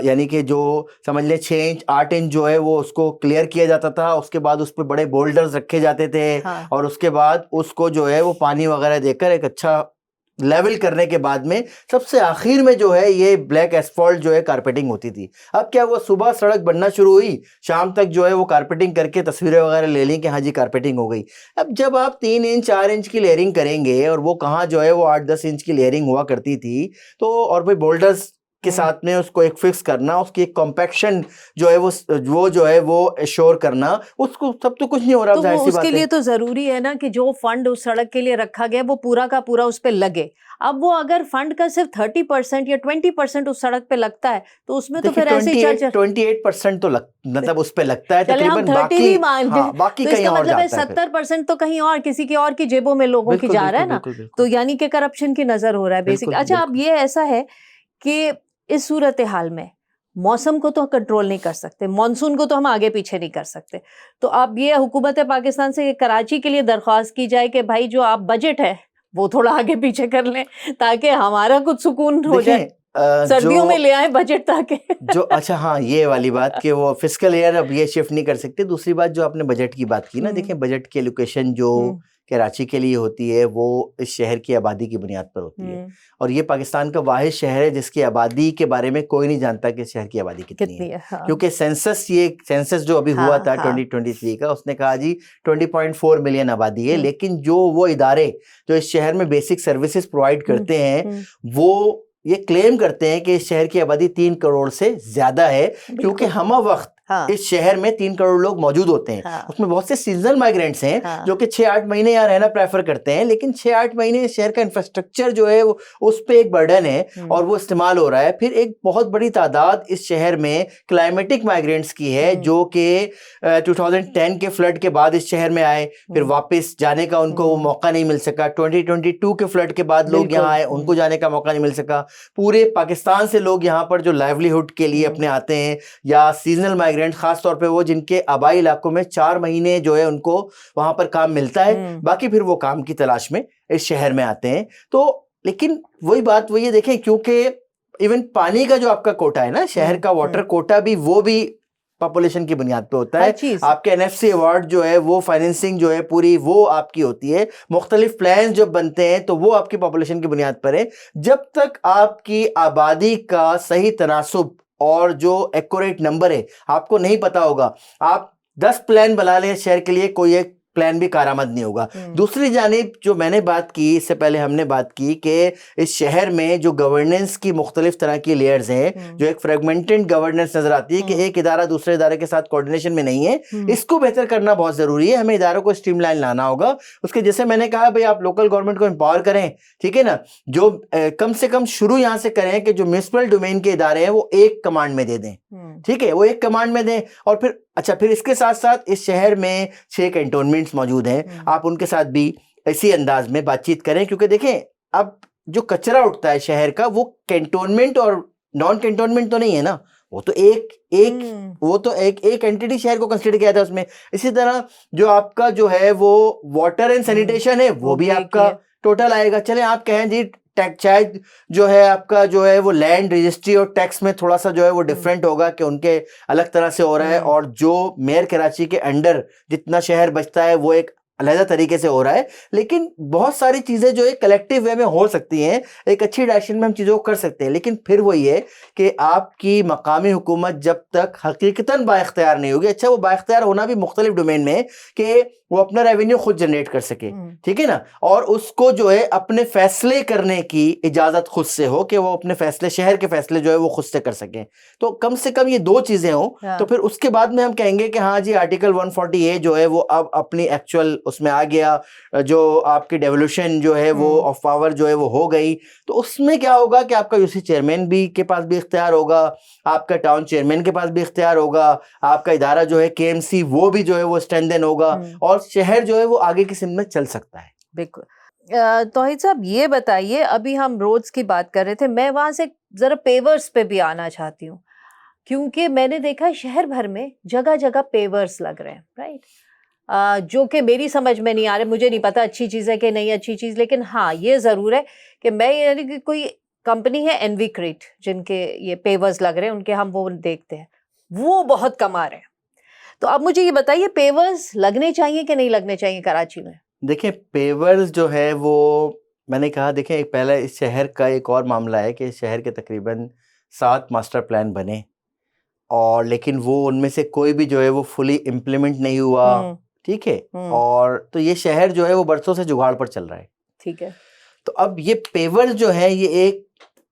यानी कि जो समझ ले 6 इंच 8 इंच जो है वो उसको क्लियर किया जाता था। उसके बाद उस पर बड़े बोल्डर्स रखे जाते थे। हाँ। और उसके बाद उसको जो है वो पानी वगैरह देकर एक अच्छा लेवल करने के बाद में सबसे आखिर में जो है ये ब्लैक एस्फॉल्ट जो है कारपेटिंग होती थी। अब क्या हुआ, सुबह सड़क बनना शुरू हुई, शाम तक जो है वो कारपेटिंग करके तस्वीरें वगैरह ले ली कि हाँ जी कारपेटिंग हो गई। अब जब आप 3 इंच 4 इंच की लेयरिंग करेंगे, और वो कहाँ जो है वो 8-10 इंच की लेयरिंग हुआ करती थी, तो और भाई बोल्डर्स के साथ में उसको एक फिक्स करना, उसकी एक कॉम्पैक्शन जो है वो जो है वो एश्योर करना, उसको सब तो कुछ नहीं हो रहा। तो वो उसके लिए तो जरूरी है ना कि जो फंड उस सड़क के लिए रखा गया वो पूरा का पूरा उस पे लगे। अब वो अगर फंड का सिर्फ 30% या 20% उस सड़क पे लगता है तो उसमें तो फिर ऐसे 28% तो मतलब उस पे लगता है चले हम तकरीबन। 30 भी मान हाँ, बाकी तो कहीं इसका और मतलब है जाता है 70% तो कहीं और किसी की और की जेबों में लोगों की जा रहा है ना। तो यानी कि करप्शन की नजर हो रहा है बेसिक। अच्छा, अब ये ऐसा है कि इस सूरत हाल में मौसम को तो कंट्रोल नहीं कर सकते, मानसून को तो हम आगे पीछे नहीं कर सकते, तो अब ये हुकूमत पाकिस्तान से कराची के लिए दरख्वास्त की जाए कि भाई जो आप बजट है वो थोड़ा आगे पीछे कर लें ताकि हमारा कुछ सुकून हो जाए, सर्दियों में ले आए बजट ताकि जो अच्छा हाँ ये वाली बात कि वो फिस्कल ईयर अब ये शिफ्ट नहीं कर सकते। दूसरी बात जो आपने बजट की बात की ना, देखें बजट की एलोकेशन जो कराची के लिए होती है वो इस शहर की आबादी की बुनियाद पर होती है। और ये पाकिस्तान का वाहिद शहर है जिसकी आबादी के बारे में कोई नहीं जानता कि शहर की आबादी कितनी है। हाँ। क्योंकि सेंसस जो अभी हुआ था 2023 का, उसने कहा जी 20.4 मिलियन आबादी है, लेकिन जो वो इदारे जो इस शहर में बेसिक सर्विसेज प्रोवाइड करते हैं वो ये क्लेम करते हैं कि इस शहर की आबादी 3 करोड़ से ज्यादा है, क्योंकि हम वक्त इस शहर में 3 करोड़ लोग मौजूद होते हैं। उसमें बहुत से सीजनल माइग्रेंट्स हैं जो कि 6-8 महीने यहाँ रहना प्रेफर करते हैं, लेकिन 6-8 महीने इस शहर का इंफ्रास्ट्रक्चर जो है वो उस पे एक बर्डन है और वो इस्तेमाल हो रहा है। फिर एक बहुत बड़ी तादाद इस शहर में क्लाइमेटिक माइग्रेंट्स की है जो कि 2010 के फ्लड के बाद इस शहर में आए, फिर वापस जाने का उनको वो मौका नहीं मिल सका। 2022 के फ्लड के बाद लोग यहाँ आए, उनको जाने का मौका नहीं मिल सका। पूरे पाकिस्तान से लोग यहाँ पर जो लाइवलीहुड के लिए अपने आते हैं, या सीजनल खास तौर पे वो जिनके आबाई इलाकों में 4 महीने जो है उनको वहां पर काम मिलता है, बाकी फिर वो काम की तलाश में इस शहर में आते हैं। तो लेकिन वही बात वही देखें, क्योंकि इवन पानी का जो आपका कोटा है ना, शहर का वाटर कोटा भी वो भी पॉपुलेशन की बुनियाद पे होता है। आपके एनएफसी अवार्ड जो है वो फाइनेंसिंग जो है पूरी वो आपकी होती है। मुख्तलिफ प्लान जब बनते हैं तो वो आपकी पॉपुलेशन की बुनियाद पर है। जब तक आपकी आबादी का सही तनासुब और जो एक्यूरेट नंबर है आपको नहीं पता होगा, आप 10 प्लान बना लें शहर के लिए, कोई एक प्लान भी कारामद नहीं होगा। दूसरी जानिब जो मैंने बात की, इससे पहले हमने बात की कि इस शहर में जो गवर्नेंस की मुख्तलिफ तरह की लेयर्स हैं, जो एक फ्रेगमेंटेड गवर्नेंस नजर आती है कि एक इदारा दूसरे इदारे के साथ कोऑर्डिनेशन में नहीं है, इसको बेहतर करना बहुत जरूरी है। हमें इदारों को स्ट्रीमलाइन लाना होगा। उसके जैसे मैंने कहा भाई आप लोकल गवर्नमेंट को एम्पावर करें, ठीक है ना, जो कम से कम शुरू यहां से करें कि जो म्युनिसिपल डोमेन के इदारे हैं वो एक कमांड में दे दें, ठीक है, वो एक कमांड में दें। और फिर अच्छा, फिर इसके साथ साथ इस शहर में 6 कैंटोनमेंट्स मौजूद हैं, आप उनके साथ भी इसी अंदाज में बातचीत करें। क्योंकि देखें अब जो कचरा उठता है शहर का वो कैंटोनमेंट और नॉन कैंटोनमेंट तो नहीं है ना, वो तो एक एंटिटी शहर को कंसीडर किया था उसमें। इसी तरह जो आपका जो है वो वाटर एंड सैनिटेशन है वो भी आपका टोटल आएगा। चले आप कहें जी टैक्स शायद जो है आपका जो है वो लैंड रजिस्ट्री और टैक्स में थोड़ा सा जो है वो डिफरेंट होगा कि उनके अलग तरह से हो रहा है, और जो मेयर कराची के अंडर जितना शहर बचता है वो एक अलग तरीके से हो रहा है। लेकिन बहुत सारी चीजें जो है कलेक्टिव वे में हो सकती हैं, एक अच्छी डायरेक्शन में हम चीजों को कर सकते हैं। लेकिन फिर वही है कि आपकी मकामी हुकूमत जब तक हकीकतन बाइख्तियार नहीं होगी, अच्छा वो बाइख्तियार होना भी मुख्तलिफ डोमेन में कि वो अपना रेवेन्यू खुद जनरेट कर सके, ठीक है ना, और उसको जो है अपने फैसले करने की इजाजत खुद से हो, कि वो अपने फैसले शहर के फैसले जो है वो खुद से कर सके। तो कम से कम ये 2 चीजें हो, तो फिर उसके बाद में हम कहेंगे कि हाँ जी आर्टिकल 140A जो है वो अब अपनी एक्चुअल उसमें आ गया, जो आपकी डेवोल्यूशन जो है वो ऑफ पावर जो है वो हो गई। तो उसमें क्या होगा कि आपका यूसी चेयरमैन भी के पास भी इख्तियार होगा, आपका टाउन चेयरमैन के पास भी इख्तियार होगा, आपका इदारा जो है KMC वो भी जो है वो स्ट्रेंथन होगा, और शहर जो है वो आगे की सिमत में चल सकता है। बिल्कुल। तौहीद साहब ये बताइए, अभी हम रोड्स की बात कर रहे थे, मैं वहां से जरा पेवर्स पे भी आना चाहती हूँ क्योंकि मैंने देखा है शहर भर में जगह जगह पेवर्स लग रहे हैं, राइट, जो कि मेरी समझ में नहीं आ रहे। मुझे नहीं पता अच्छी चीज़ है कि नहीं अच्छी चीज़, लेकिन हाँ ये ज़रूर है कि मैं, यानी कि कोई कंपनी है एनवीक्रेट जिनके ये पेवर्स लग रहे हैं, उनके हम वो देखते हैं, वो बहुत कमा रहे हैं। तो अब मुझे ये बताइए, पेवर्स लगने चाहिए कि नहीं लगने चाहिए कराची में? देखिए पेवर्स जो है वो, मैंने कहा देखें, एक पहला इस शहर का एक और मामला है कि इस शहर के तकरीबन 7 मास्टर प्लान बने, और लेकिन वो उनमें से कोई भी जो है वो फुली इम्प्लीमेंट नहीं हुआ, ठीक है। और तो ये शहर जो है वो बरसों से जुगाड़ पर चल रहा है, ठीक है। तो अब ये पेवर जो है, ये एक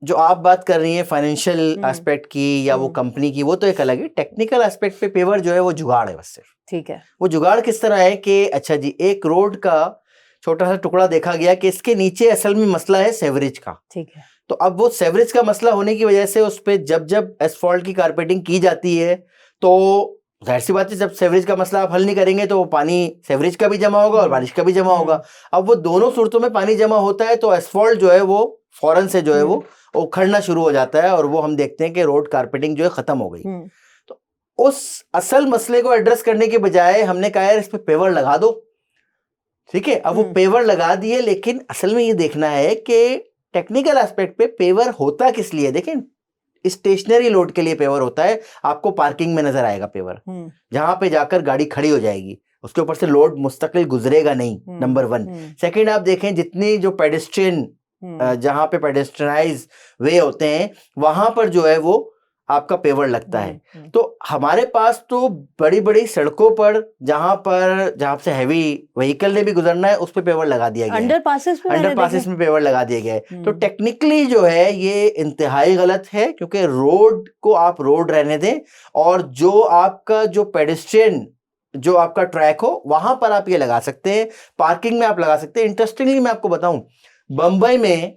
जो आप बात कर रही हैं फाइनेंशियल एस्पेक्ट की या वो कंपनी की, वो तो एक अलग है। टेक्निकल एस्पेक्ट पे पेवर जो है वो जुगाड़ है बस सिर्फ, ठीक है। वो जुगाड़ किस तरह है कि अच्छा जी, एक रोड का छोटा सा टुकड़ा देखा गया कि इसके नीचे असल में मसला है सेवरेज का, ठीक है। तो अब वो सेवरेज का मसला होने की वजह से उस पे जब जब एसफॉल्ट की कारपेटिंग की जाती है, तो जाहिर सी बात है जब सेवरेज का मसला आप हल नहीं करेंगे तो वो पानी सेवरेज का भी जमा होगा और बारिश का भी जमा होगा। अब वो दोनों सूरतों में पानी जमा होता है तो एसफॉल्ट जो है वो फौरन से जो है वो उखड़ना शुरू हो जाता है, और वो हम देखते हैं कि रोड कारपेटिंग जो है खत्म हो गई। तो उस असल मसले को एड्रेस करने के बजाय हमने कहा यार इस पे पेवर लगा दो, ठीक है। अब वो पेवर लगा दिए, लेकिन असल में ये देखना है कि टेक्निकल एस्पेक्ट पे पेवर होता किस लिए। देखें, स्टेशनरी लोड के लिए पेवर होता है, आपको पार्किंग में नजर आएगा पेवर, जहां पे जाकर गाड़ी खड़ी हो जाएगी, उसके ऊपर से लोड मुस्तकिल गुजरेगा नहीं, नंबर 1। सेकंड, आप देखें जितनी जो पेडेस्ट्रियन जहां पे पेडेस्ट्रियनाइज वे होते हैं वहां पर जो है वो आपका पेवर लगता है। तो हमारे पास तो बड़ी बड़ी सड़कों पर जहां से हैवी व्हीकल ने भी गुजरना है उस पे पेवर लगा दिया गया है, अंडरपासेस में पेवर लगा दिया गया है। तो टेक्निकली जो है ये इंतहाई गलत है, क्योंकि रोड को आप रोड रहने दें, और जो आपका जो पेडेस्ट्रियन जो आपका ट्रैक हो वहां पर आप ये लगा सकते हैं, पार्किंग में आप लगा सकते हैं। इंटरेस्टिंगली मैं आपको बताऊं, बंबई में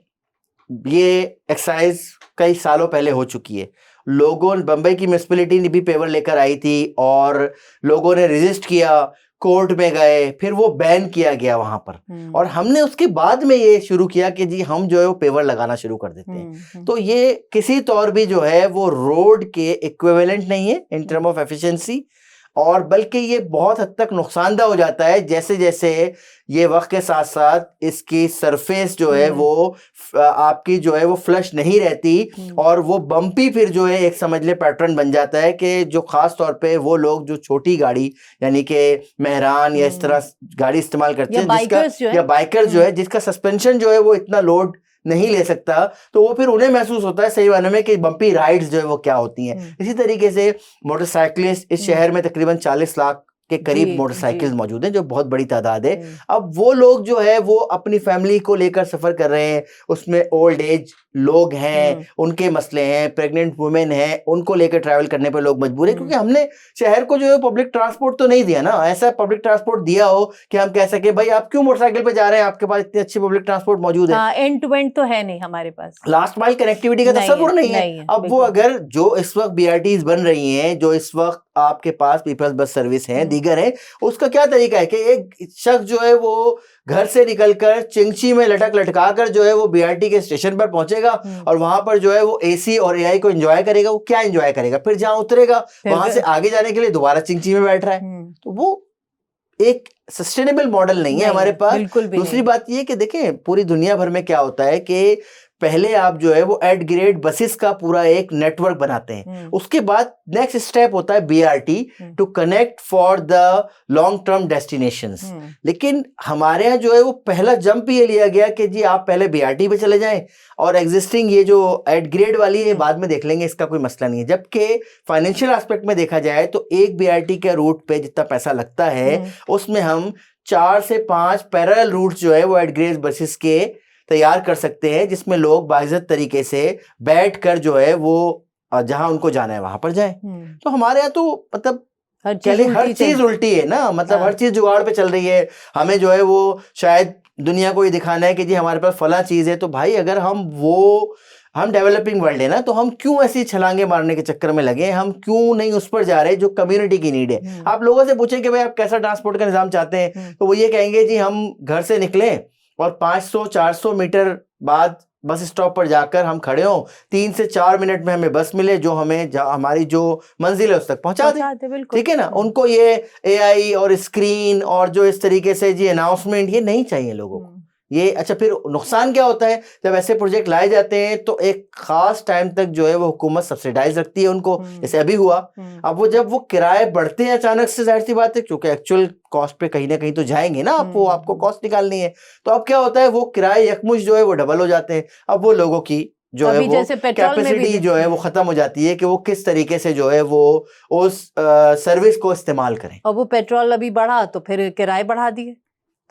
ये एक्सरसाइज कई सालों पहले हो चुकी है। लोगों, बंबई की म्युनिसिपैलिटी ने भी पेवर लेकर आई थी और लोगों ने रजिस्ट किया, कोर्ट में गए, फिर वो बैन किया गया वहां पर, और हमने उसके बाद में ये शुरू किया कि जी हम जो है वो पेवर लगाना शुरू कर देते हैं। तो ये किसी तौर भी जो है वो रोड के इक्विवेलेंट नहीं है इन टर्म ऑफ एफिशिएंसी, और बल्कि ये बहुत हद तक नुकसानदा हो जाता है जैसे जैसे ये वक्त के साथ साथ इसकी सरफेस जो है वो आपकी जो है वो फ्लश नहीं रहती, और वो बम्पी फिर जो है एक समझ ले पैटर्न बन जाता है कि जो खास तौर पे वो लोग जो छोटी गाड़ी यानी कि मेहरान या इस तरह गाड़ी इस्तेमाल करते हैं, जिसका या बाइकर जो है जिसका सस्पेंशन जो है वो इतना लोड नहीं ले सकता, तो वो फिर उन्हें महसूस होता है सही मायने में कि बम्पी राइड्स जो है वो क्या होती हैं। इसी तरीके से मोटरसाइकिलिस्ट, इस शहर में तकरीबन 40 लाख के करीब मोटरसाइकिल मौजूद हैं, जो बहुत बड़ी तादाद है। अब वो लोग जो है वो अपनी फैमिली को लेकर सफर कर रहे हैं, उसमें ओल्ड एज लोग हैं, उनके मसले हैं, प्रेग्नेंट वुमेन हैं, उनको लेकर ट्रैवल करने पर लोग मजबूर हैं, क्योंकि हमने शहर को जो है पब्लिक ट्रांसपोर्ट तो नहीं दिया ना, ऐसा पब्लिक ट्रांसपोर्ट दिया हो कि हम कह सके भाई आप क्यों मोटरसाइकिल पे जा रहे हैं, आपके पास इतनी अच्छी पब्लिक ट्रांसपोर्ट मौजूद है। एंड टू एंड तो है नहीं हमारे पास, लास्ट माइल कनेक्टिविटी का तस्वुर नहीं है। अब वो अगर जो इस वक्त BRTs बन रही हैं, जो इस वक्त आपके पास पीपल्स बस सर्विस है, दीगर है, उसका क्या तरीका है कि एक शख्स जो है वो घर से निकलकर चिंगची में लटका कर जो है वो BRT के स्टेशन पर पहुंचेगा, और वहां पर जो है वो AC और AI को एंजॉय करेगा। वो क्या एंजॉय करेगा, फिर जहां उतरेगा वहां से आगे जाने के लिए दोबारा चिंगची में बैठ रहा है, तो वो एक सस्टेनेबल मॉडल नहीं है हमारे पास। दूसरी बात ये कि देखें पूरी दुनिया भर में क्या होता है कि पहले आप जो है वो एट ग्रेड बसेस का पूरा एक नेटवर्क बनाते हैं, उसके बाद नेक्स्ट स्टेप होता है BRT to connect for the long term destinations. लेकिन हमारे यहाँ जो है वो पहला जंप ये लिया गया कि जी आप पहले BRT पे चले जाएं, और एग्जिस्टिंग ये जो एट ग्रेड वाली है बाद में देख लेंगे, इसका कोई मसला नहीं है। जबकि फाइनेंशियल एस्पेक्ट में देखा जाए तो एक BRT के रूट पे जितना पैसा लगता है उसमें हम 4 से 5 पैरेलल रूट जो है वो एट ग्रेड बसेस के तैयार कर सकते हैं, जिसमें लोग बाइज्जत तरीके से बैठकर जो है वो जहां उनको जाना है वहां पर जाए। तो हमारे यहाँ तो मतलब हर चीज उल्टी है ना, मतलब हर चीज जुगाड़ पे चल रही है। हमें जो है वो शायद दुनिया को ये दिखाना है कि जी हमारे पास फला चीज है, तो भाई अगर हम डेवलपिंग वर्ल्ड है ना, तो हम क्यों ऐसी छलांगे मारने के चक्कर में लगे, हम क्यों नहीं उस पर जा रहे जो कम्युनिटी की नीड है। आप लोगों से पूछें कि भाई आप कैसा ट्रांसपोर्ट का निजाम चाहते हैं, तो वो ये कहेंगे जी हम घर से निकलें और 500-400 मीटर बाद बस स्टॉप पर जाकर हम खड़े हों, 3 से 4 मिनट में हमें बस मिले जो हमें हमारी जो मंजिल है उस तक पहुंचा दे, ठीक है ना। उनको ये AI और स्क्रीन और जो इस तरीके से जी अनाउंसमेंट ये नहीं चाहिए लोगों को ये। अच्छा, फिर नुकसान क्या होता है जब ऐसे प्रोजेक्ट लाए जाते हैं, तो एक खास टाइम तक जो है वो हुकूमत सब्सिडाइज रखती है उनको, जैसे अभी हुआ। अब वो जब वो किराए बढ़ते हैं अचानक से, जाहिर सी बात है क्योंकि एक्चुअल कॉस्ट पे कहीं ना कहीं तो जाएंगे ना, आपको आपको कॉस्ट निकालनी है, तो अब क्या होता है वो किराए यकमुश जो है वो डबल हो जाते हैं। अब वो लोगों की जो है वो कैपेसिटी जो है वो खत्म हो जाती है कि वो किस तरीके से जो है वो उस सर्विस को इस्तेमाल करें। और वो पेट्रोल अभी बढ़ा तो फिर किराए बढ़ा दिए,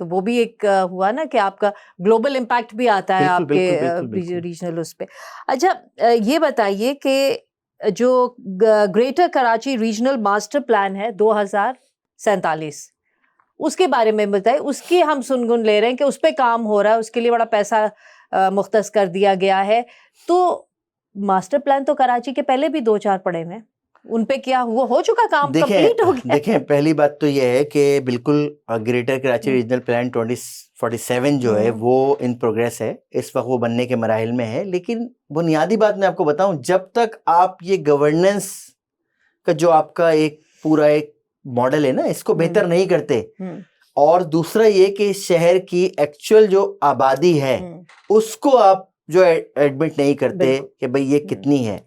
तो वो भी एक हुआ ना कि आपका ग्लोबल इम्पैक्ट भी आता है आपके रीजनल उस पे। अच्छा ये बताइए कि जो greater Karachi regional master plan है 2047, उसके बारे में बताइए। उसकी हम सुनगुन ले रहे हैं कि उस पे काम हो रहा है, उसके लिए बड़ा पैसा मुख्तस कर दिया गया है। तो मास्टर प्लान तो कराची के पहले भी 2-4 पड़े हैं, उन पे क्या हुआ, हो चुका काम, कंप्लीट हो गया? देखें, पहली बात तो ये है कि बिल्कुल ग्रेटर कराची रीजनल प्लान 2047 जो है वो इन प्रोग्रेस है, इस वक्त वो बनने के मराहिल में है। लेकिन बुनियादी बात मैं आपको बताऊं, जब तक आप ये गवर्नेंस का जो आपका एक पूरा एक मॉडल है ना, इसको बेहतर नहीं करते, और दूसरा ये कि शहर की एक्चुअल जो आबादी है उसको आप जो एडमिट नहीं करते कि भाई ये कितनी है,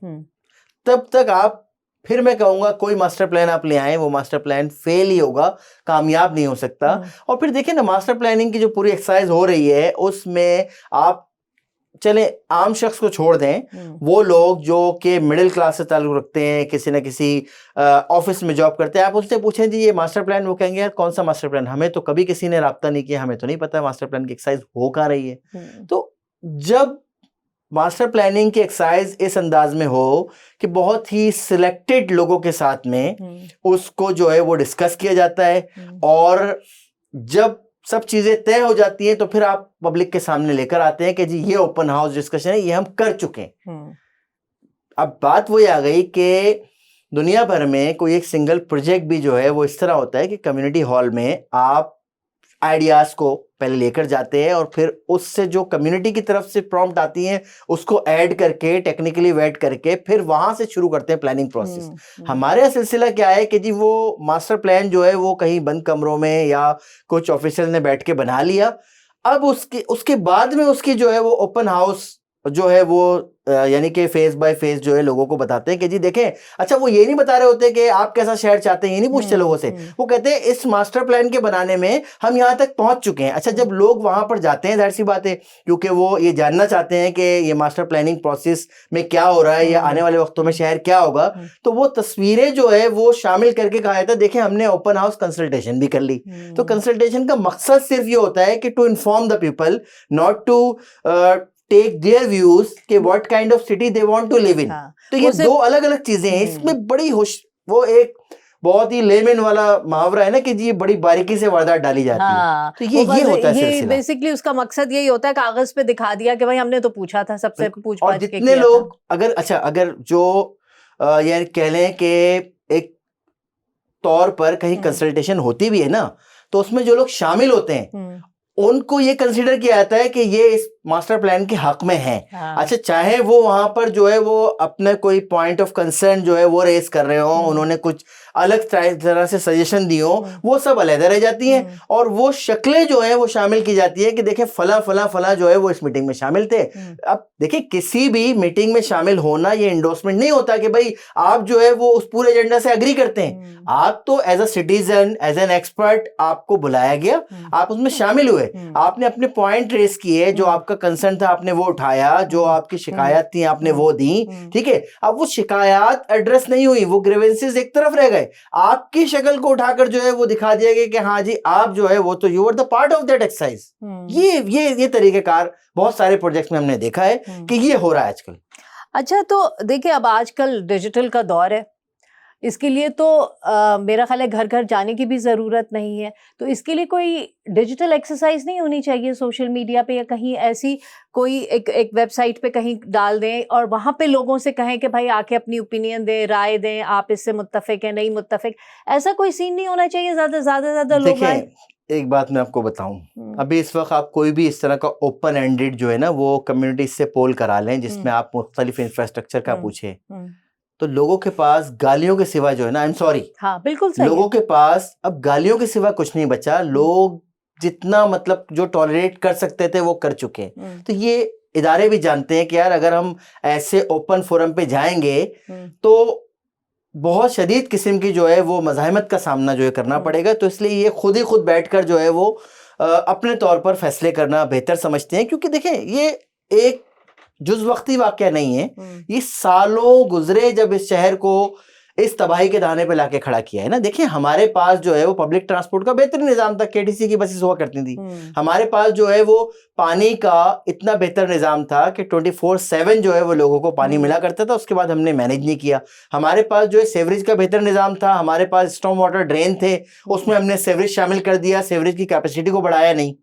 तब तक आप, फिर मैं कहूंगा कोई मास्टर प्लान आप ले आए वो मास्टर प्लान फेल ही होगा, कामयाब नहीं हो सकता। और फिर देखिए ना, मास्टर प्लानिंग की जो पूरी एक्सरसाइज हो रही है उसमें आप चले आम शख्स को छोड़ दें, वो लोग जो कि मिडिल क्लास से ताल्लुक रखते हैं, किसी न किसी ऑफिस में जॉब करते हैं, आप उनसे पूछें जी ये मास्टर प्लान, वो कहेंगे यार कौन सा मास्टर प्लान, हमें तो कभी किसी ने राब्ता नहीं किया, हमें तो नहीं पता मास्टर प्लान की एक्सरसाइज हो कहाँ रही है। तो जब मास्टर प्लानिंग की एक्सरसाइज इस अंदाज में हो कि बहुत ही सिलेक्टेड लोगों के साथ में उसको जो है वो डिस्कस किया जाता है, और जब सब चीजें तय हो जाती हैं तो फिर आप पब्लिक के सामने लेकर आते हैं कि जी ये ओपन हाउस डिस्कशन है, ये हम कर चुके हैं। अब बात वही आ गई कि दुनिया भर में कोई एक सिंगल प्रोजेक्ट भी जो है वो इस तरह होता है कि कम्युनिटी हॉल में आप आइडियाज को पहले लेकर जाते हैं और फिर उससे जो कम्युनिटी की तरफ से प्रॉम्प्ट आती हैं उसको ऐड करके, टेक्निकली वेट करके, फिर वहां से शुरू करते हैं प्लानिंग प्रोसेस। हमारे यहाँ सिलसिला क्या है कि जी वो मास्टर प्लान जो है वो कहीं बंद कमरों में या कुछ ऑफिशियल ने बैठ के बना लिया, अब उसके बाद में उसकी जो है वो ओपन हाउस जो है वो यानी कि फेज बाय फेज जो है लोगों को बताते हैं कि जी देखें। अच्छा, वो ये नहीं बता रहे होते कि आप कैसा शहर चाहते हैं, ये नहीं पूछते लोगों से, वो कहते हैं इस मास्टर प्लान के बनाने में हम यहाँ तक पहुंच चुके हैं। अच्छा, जब लोग वहां पर जाते हैं, जाहिर सी बात है क्योंकि वो ये जानना चाहते हैं कि ये मास्टर प्लानिंग प्रोसेस में क्या हो रहा है या आने वाले वक्तों में शहर क्या होगा, तो वो तस्वीरें जो है वो शामिल करके कहा जाता है देखें हमने ओपन हाउस कंसल्टेशन भी कर ली। तो कंसल्टेशन का मकसद सिर्फ ये होता है कि to inform the people, not to take their views कि what kind of city they want to live in। तो ये दो अलग अलग चीजें हैं, इसमें बड़ी वो एक बहुत ही लेमन वाला मुहावरा है ना कि जी ये बड़ी बारीकी से वारदात डाली जाती है। तो ये होता है सिलसिला। बेसिकली उसका मकसद यही होता है, कागज पे दिखा दिया कि भाई हमने तो पूछा था, सबसे पूछ और जितने लोग अगर जो यार कह लें कि एक तौर पर कहीं कंसल्टेशन होती भी है ना, तो उसमें जो लोग शामिल होते हैं उनको ये कंसीडर किया जाता है कि ये इस मास्टर प्लान के हक में है। अच्छा, चाहे वो वहां पर जो है वो अपने कोई पॉइंट ऑफ कंसर्न जो है वो रेस कर रहे हो, उन्होंने कुछ अलग तरह से सजेशन दी हो, वो सब अलग रह जाती हैं, और वो शक्लें जो है वो शामिल की जाती है कि देखें फला फला फला जो है वो इस मीटिंग में शामिल थे। अब देखिए, किसी भी मीटिंग में शामिल होना ये एंडोर्समेंट नहीं होता कि भाई आप जो है वो उस पूरे एजेंडा से एग्री करते हैं। आप तो as a citizen, as an expert आपको बुलाया गया, आप उसमें शामिल हुए, आपने अपने पॉइंट रेस किए, जो आपका कंसर्न था आपने वो उठाया, जो आपकी शिकायत थी आपने वो दी, ठीक है। अब वो शिकायत एड्रेस नहीं हुई, वो ग्रीवेंसेस एक तरफ रह गए, आपकी शक्ल को उठाकर जो है वो दिखा दिया गया कि हाँ जी आप जो है वो तो you are the part of that exercise. ये तरीकेकार बहुत सारे प्रोजेक्ट्स में हमने देखा है कि ये हो रहा है आजकल। अच्छा, तो देखिए अब आजकल डिजिटल का दौर है, इसके लिए तो मेरा ख्याल है घर घर जाने की भी ज़रूरत नहीं है। तो इसके लिए कोई डिजिटल एक्सरसाइज नहीं होनी चाहिए सोशल मीडिया पे, या कहीं ऐसी कोई एक वेबसाइट पे कहीं डाल दें और वहाँ पे लोगों से कहें कि भाई आके अपनी ओपिनियन दें, राय दें, आप इससे मुत्तफिक हैं, नहीं मुत्तफिक, ऐसा कोई सीन नहीं होना चाहिए? ज़्यादा लोग आए। एक बात मैं आपको बताऊं, अभी इस वक्त आप कोई भी इस तरह का ओपन एंडेड जो है ना वो कम्युनिटी से पोल करा लें जिसमें आप मुख्तलिफ इंफ्रास्ट्रक्चर का पूछें, तो लोगों के पास गालियों के सिवा जो है ना, आई एम सॉरी, हाँ बिल्कुल सही लोगों के पास अब गालियों के सिवा कुछ नहीं बचा। लोग जितना मतलब जो टॉलरेट कर सकते थे वो कर चुके हैं। तो ये इदारे भी जानते हैं कि यार अगर हम ऐसे ओपन फोरम पे जाएंगे तो बहुत शदीद किस्म की जो है वो मज़ाहमत का सामना जो है करना पड़ेगा। तो इसलिए ये खुद ही खुद बैठकर जो है वो अपने तौर पर फैसले करना बेहतर समझते हैं, क्योंकि देखें ये एक जुज़ वक्ती वाक़या नहीं है, ये सालों गुजरे जब इस शहर को इस तबाही के दाने पे लाके खड़ा किया है ना। देखिए हमारे पास जो है वो पब्लिक ट्रांसपोर्ट का बेहतरीन निज़ाम था, केटीसी की बसेस हुआ करती थी। हमारे पास जो है वो पानी का इतना बेहतर निज़ाम था कि 24/7 जो है वो लोगों को पानी मिला करता था। उसके बाद हमने मैनेज नहीं किया। हमारे पास जो है सेवरेज का बेहतर निज़ाम था, हमारे पास स्टॉर्म वाटर ड्रेन थे, उसमें हमने सेवरेज शामिल कर दिया, सेवरेज की कैपेसिटी को बढ़ाया नहीं।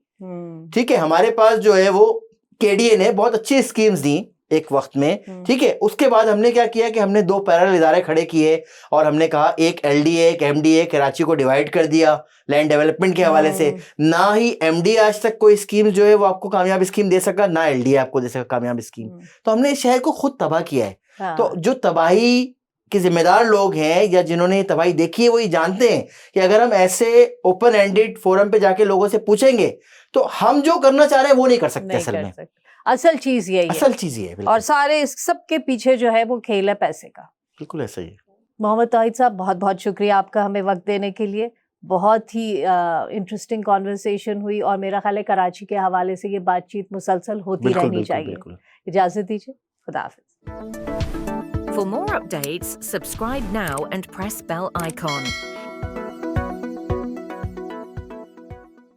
ठीक है, हमारे पास जो है वो केडीए ने बहुत अच्छी स्कीम्स दी एक वक्त में। ठीक है, उसके बाद हमने क्या किया कि हमने 2 पैरेलल इदारे खड़े किए और हमने कहा एक एलडीए एक एमडीए, कराची को डिवाइड कर दिया लैंड डेवलपमेंट के हवाले से। ना ही एमडीए आज तक कोई स्कीम जो है वो आपको कामयाब स्कीम दे सका, ना एलडीए आपको दे सका कामयाब स्कीम। तो हमने इस शहर को खुद तबाह किया है। तो जो तबाही के जिम्मेदार लोग हैं या जिन्होंने तबाही देखी है वो ये जानते हैं कि अगर हम ऐसे ओपन एंडेड फोरम पे जाके लोगों से पूछेंगे तो हम जो करना चाह रहे हैं वो नहीं कर सकते। असल में असल चीज यही है, असल चीज ये है। और सारे इस सब के पीछे जो है वो खेल है पैसे का। बिल्कुल ऐसा ही है। मोहम्मद तौहीद साहब, बहुत बहुत शुक्रिया आपका हमें वक्त देने के लिए। बहुत ही इंटरेस्टिंग कॉन्वर्सेशन हुई और मेरा ख्याल है कराची के हवाले से ये बातचीत मुसलसल होती रहनी चाहिए। इजाजत दीजिए, खुदा हाफिज। For more updates, subscribe now and press bell icon.